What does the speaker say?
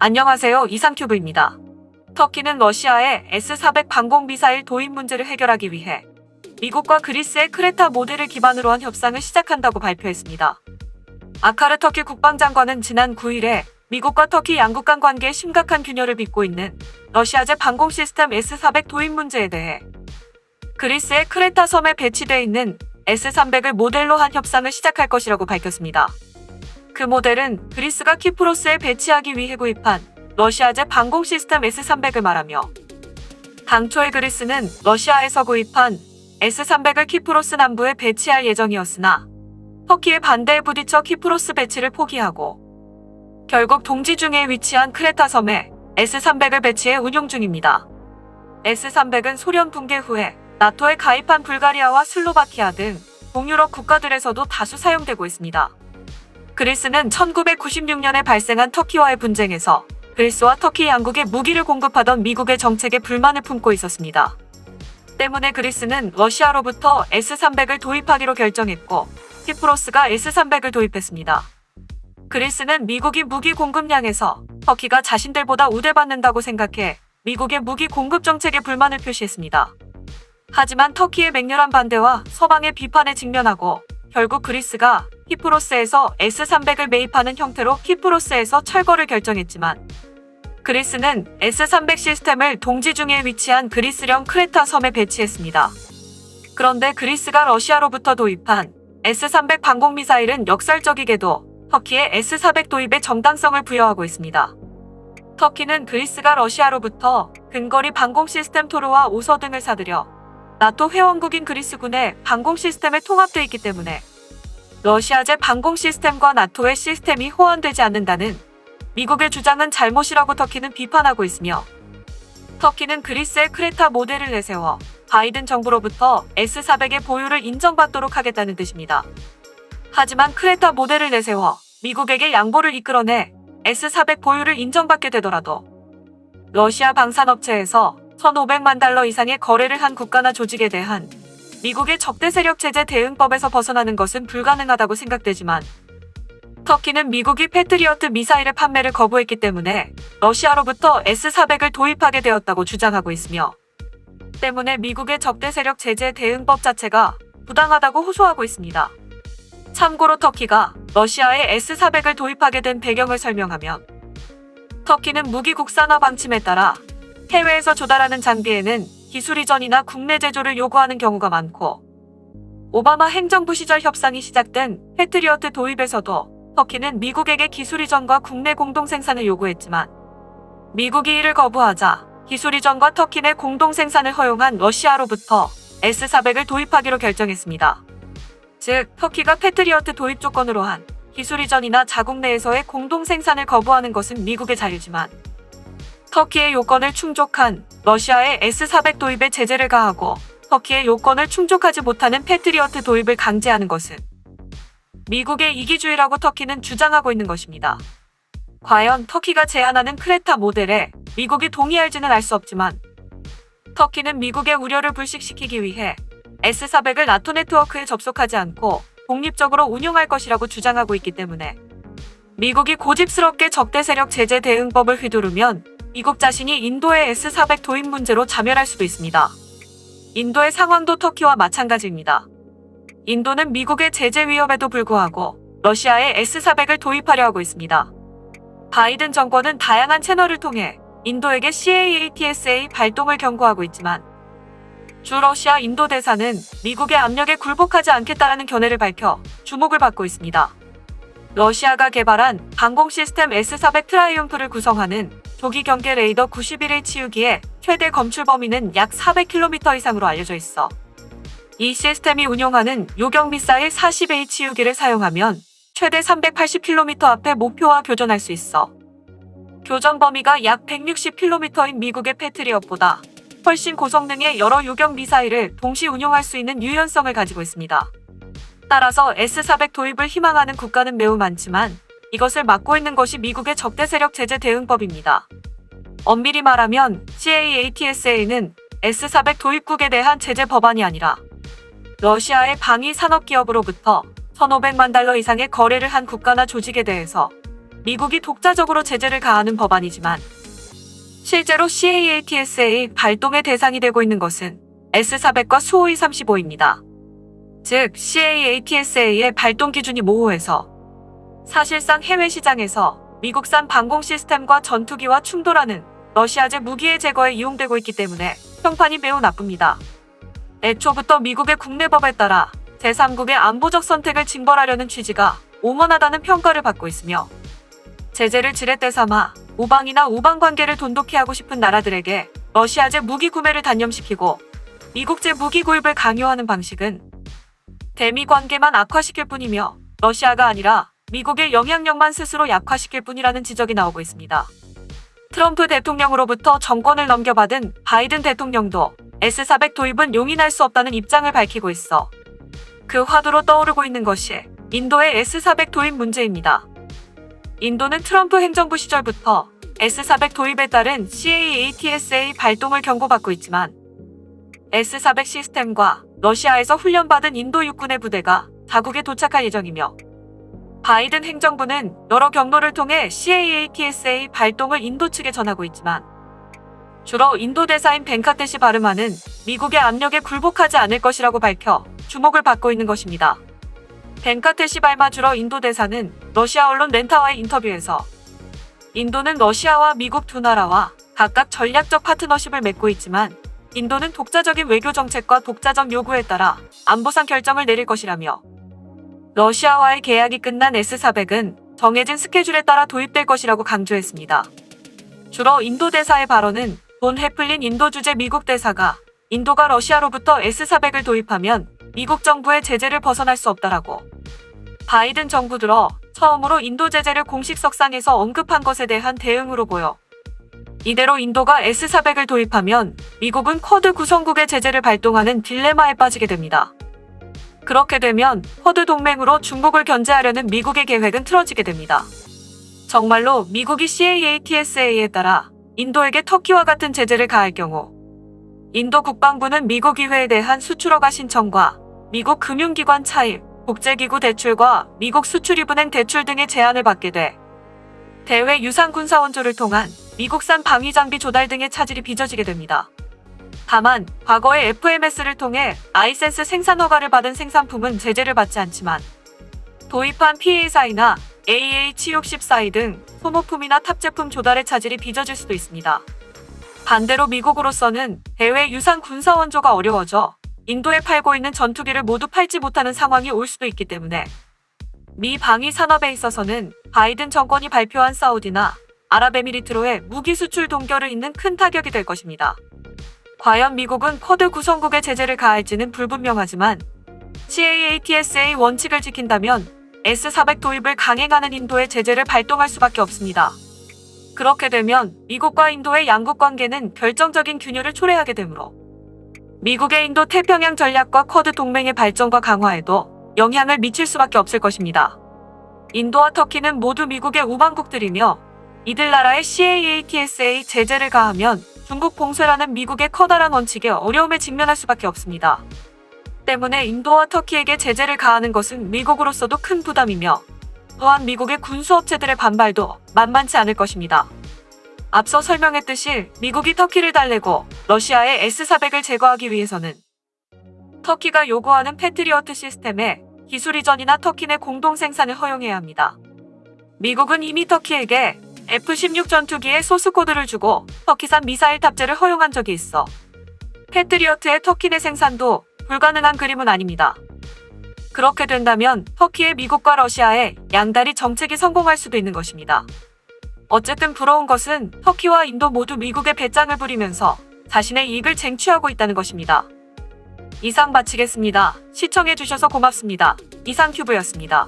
안녕하세요. 이상큐브입니다. 터키는 러시아의 S-400 방공미사일 도입 문제를 해결하기 위해 미국과 그리스의 크레타 모델을 기반으로 한 협상을 시작한다고 발표했습니다. 아카르 터키 국방장관은 지난 9일에 미국과 터키 양국 간 관계에 심각한 균열을 빚고 있는 러시아제 방공 시스템 S-400 도입 문제에 대해 그리스의 크레타 섬에 배치되어 있는 S-300을 모델로 한 협상을 시작할 것이라고 밝혔습니다. 그 모델은 그리스가 키프로스에 배치하기 위해 구입한 러시아제 방공 시스템 S-300을 말하며, 당초에 그리스는 러시아에서 구입한 S-300을 키프로스 남부에 배치할 예정이었으나 터키의 반대에 부딪혀 키프로스 배치를 포기하고 결국 동지 중에 위치한 크레타 섬에 S-300을 배치해 운용 중입니다. S-300은 소련 붕괴 후에 나토에 가입한 불가리아와 슬로바키아 등 동유럽 국가들에서도 다수 사용되고 있습니다. 그리스는 1996년에 발생한 터키와의 분쟁에서 그리스와 터키 양국에 무기를 공급하던 미국의 정책에 불만을 품고 있었습니다. 때문에 그리스는 러시아로부터 S-300을 도입하기로 결정했고 키프로스가 S-300을 도입했습니다. 그리스는 미국이 무기 공급량에서 터키가 자신들보다 우대받는다고 생각해 미국의 무기 공급 정책에 불만을 표시했습니다. 하지만 터키의 맹렬한 반대와 서방의 비판에 직면하고 결국 그리스가 키프로스에서 S-300을 매입하는 형태로 키프로스에서 철거를 결정했지만 그리스는 S-300 시스템을 동지 중에 위치한 그리스령 크레타 섬에 배치했습니다. 그런데 그리스가 러시아로부터 도입한 S-300 방공미사일은 역설적이게도 터키의 S-400 도입에 정당성을 부여하고 있습니다. 터키는 그리스가 러시아로부터 근거리 방공 시스템 토르와 오서 등을 사들여 나토 회원국인 그리스군의 방공 시스템에 통합되어 있기 때문에 러시아제 방공 시스템과 나토의 시스템이 호환되지 않는다는 미국의 주장은 잘못이라고 터키는 비판하고 있으며, 터키는 그리스의 크레타 모델을 내세워 바이든 정부로부터 S-400의 보유를 인정받도록 하겠다는 뜻입니다. 하지만 크레타 모델을 내세워 미국에게 양보를 이끌어내 S-400 보유를 인정받게 되더라도 러시아 방산업체에서 1,500만 달러 이상의 거래를 한 국가나 조직에 대한 미국의 적대 세력 제재 대응법에서 벗어나는 것은 불가능하다고 생각되지만, 터키는 미국이 패트리어트 미사일의 판매를 거부했기 때문에 러시아로부터 S-400을 도입하게 되었다고 주장하고 있으며, 때문에 미국의 적대 세력 제재 대응법 자체가 부당하다고 호소하고 있습니다. 참고로 터키가 러시아에 S-400을 도입하게 된 배경을 설명하면, 터키는 무기 국산화 방침에 따라 해외에서 조달하는 장비에는 기술 이전이나 국내 제조를 요구하는 경우가 많고, 오바마 행정부 시절 협상이 시작된 패트리어트 도입에서도 터키는 미국에게 기술 이전과 국내 공동 생산을 요구했지만 미국이 이를 거부하자 기술 이전과 터키 내 공동 생산을 허용한 러시아로부터 S-400을 도입하기로 결정했습니다. 즉, 터키가 패트리어트 도입 조건으로 한 기술 이전이나 자국 내에서의 공동 생산을 거부하는 것은 미국의 자유지만, 터키의 요건을 충족한 러시아의 S-400 도입에 제재를 가하고 터키의 요건을 충족하지 못하는 패트리어트 도입을 강제하는 것은 미국의 이기주의라고 터키는 주장하고 있는 것입니다. 과연 터키가 제안하는 크레타 모델에 미국이 동의할지는 알 수 없지만, 터키는 미국의 우려를 불식시키기 위해 S-400을 나토 네트워크에 접속하지 않고 독립적으로 운용할 것이라고 주장하고 있기 때문에 미국이 고집스럽게 적대 세력 제재 대응법을 휘두르면 미국 자신이 인도의 S-400 도입 문제로 자멸할 수도 있습니다. 인도의 상황도 터키와 마찬가지입니다. 인도는 미국의 제재 위협에도 불구하고 러시아에 S-400을 도입하려 하고 있습니다. 바이든 정권은 다양한 채널을 통해 인도에게 CAATSA 발동을 경고하고 있지만, 주 러시아 인도 대사는 미국의 압력에 굴복하지 않겠다라는 견해를 밝혀 주목을 받고 있습니다. 러시아가 개발한 방공 시스템 S-400 트라이움프를 구성하는 조기 경계 레이더 91H유기의 최대 검출 범위는 약 400km 이상으로 알려져 있어 이 시스템이 운용하는 요격 미사일 40H유기를 사용하면 최대 380km 앞에 목표와 교전할 수 있어 교전 범위가 약 160km인 미국의 패트리엇보다 훨씬 고성능의 여러 요격 미사일을 동시 운용할 수 있는 유연성을 가지고 있습니다. 따라서 S-400 도입을 희망하는 국가는 매우 많지만 이것을 막고 있는 것이 미국의 적대 세력 제재 대응법입니다. 엄밀히 말하면 CAATSA는 S-400 도입국에 대한 제재 법안이 아니라 러시아의 방위 산업 기업으로부터 1,500만 달러 이상의 거래를 한 국가나 조직에 대해서 미국이 독자적으로 제재를 가하는 법안이지만 실제로 CAATSA 발동의 대상이 되고 있는 것은 S400과 수호이 35입니다. 즉 CAATSA의 발동 기준이 모호해서 사실상 해외 시장에서 미국산 방공 시스템과 전투기와 충돌하는 러시아제 무기의 제거에 이용되고 있기 때문에 평판이 매우 나쁩니다. 애초부터 미국의 국내법에 따라 제3국의 안보적 선택을 징벌하려는 취지가 오만하다는 평가를 받고 있으며 제재를 지렛대 삼아 우방이나 우방 관계를 돈독히 하고 싶은 나라들에게 러시아제 무기 구매를 단념시키고 미국제 무기 구입을 강요하는 방식은 대미 관계만 악화시킬 뿐이며 러시아가 아니라 미국의 영향력만 스스로 약화시킬 뿐이라는 지적이 나오고 있습니다. 트럼프 대통령으로부터 정권을 넘겨받은 바이든 대통령도 S400 도입은 용인할 수 없다는 입장을 밝히고 있어 그 화두로 떠오르고 있는 것이 인도의 S400 도입 문제입니다. 인도는 트럼프 행정부 시절부터 S400 도입에 따른 CAATSA 발동을 경고받고 있지만 S400 시스템과 러시아에서 훈련받은 인도 육군의 부대가 자국에 도착할 예정이며 바이든 행정부는 여러 경로를 통해 CAATSA 발동을 인도 측에 전하고 있지만 주로 인도 대사인 벤카테시 바르마는 미국의 압력에 굴복하지 않을 것이라고 밝혀 주목을 받고 있는 것입니다. 벤카테시 발마 주로 인도 대사는 러시아 언론 렌타와의 인터뷰에서 인도는 러시아와 미국 두 나라와 각각 전략적 파트너십을 맺고 있지만 인도는 독자적인 외교 정책과 독자적 요구에 따라 안보상 결정을 내릴 것이라며 러시아와의 계약이 끝난 S400은 정해진 스케줄에 따라 도입될 것이라고 강조했습니다. 주로 인도 대사의 발언은 돈 해플린 인도 주재 미국 대사가 인도가 러시아로부터 S400을 도입하면 미국 정부의 제재를 벗어날 수 없다라고 바이든 정부 들어 처음으로 인도 제재를 공식 석상에서 언급한 것에 대한 대응으로 보여 이대로 인도가 S400을 도입하면 미국은 쿼드 구성국의 제재를 발동하는 딜레마에 빠지게 됩니다. 그렇게 되면 쿼드 동맹으로 중국을 견제하려는 미국의 계획은 틀어지게 됩니다. 정말로 미국이 CAATSA에 따라 인도에게 터키와 같은 제재를 가할 경우 인도 국방부는 미국 의회에 대한 수출허가 신청과 미국 금융기관 차입, 국제기구 대출과 미국 수출입은행 대출 등의 제한을 받게 돼 대외 유상 군사 원조를 통한 미국산 방위장비 조달 등의 차질이 빚어지게 됩니다. 다만 과거에 FMS를 통해 라이센스 생산 허가를 받은 생산품은 제재를 받지 않지만 도입한 PA사이나 AH-64E 등 소모품이나 탑제품 조달의 차질이 빚어질 수도 있습니다. 반대로 미국으로서는 대외 유상 군사 원조가 어려워져 인도에 팔고 있는 전투기를 모두 팔지 못하는 상황이 올 수도 있기 때문에 미 방위 산업에 있어서는 바이든 정권이 발표한 사우디나 아랍에미리트로의 무기 수출 동결을 잇는 큰 타격이 될 것입니다. 과연 미국은 쿼드 구성국의 제재를 가할지는 불분명하지만 CAATSA 원칙을 지킨다면 S400 도입을 강행하는 인도의 제재를 발동할 수밖에 없습니다. 그렇게 되면 미국과 인도의 양국 관계는 결정적인 균열을 초래하게 되므로 미국의 인도 태평양 전략과 쿼드 동맹의 발전과 강화에도 영향을 미칠 수밖에 없을 것입니다. 인도와 터키는 모두 미국의 우방국들이며 이들 나라의 CAATSA 제재를 가하면 중국 봉쇄라는 미국의 커다란 원칙에 어려움에 직면할 수밖에 없습니다. 때문에 인도와 터키에게 제재를 가하는 것은 미국으로서도 큰 부담이며 또한 미국의 군수업체들의 반발도 만만치 않을 것입니다. 앞서 설명했듯이 미국이 터키를 달래고 러시아의 S400을 제거하기 위해서는 터키가 요구하는 패트리어트 시스템의 기술 이전이나 터키 내 공동 생산을 허용해야 합니다. 미국은 이미 터키에게 F-16 전투기의 소스코드를 주고 터키산 미사일 탑재를 허용한 적이 있어 패트리어트의 터키 내 생산도 불가능한 그림은 아닙니다. 그렇게 된다면 터키의 미국과 러시아의 양다리 정책이 성공할 수도 있는 것입니다. 어쨌든 부러운 것은 터키와 인도 모두 미국의 배짱을 부리면서 자신의 이익을 쟁취하고 있다는 것입니다. 이상 마치겠습니다. 시청해주셔서 고맙습니다. 이상큐브였습니다.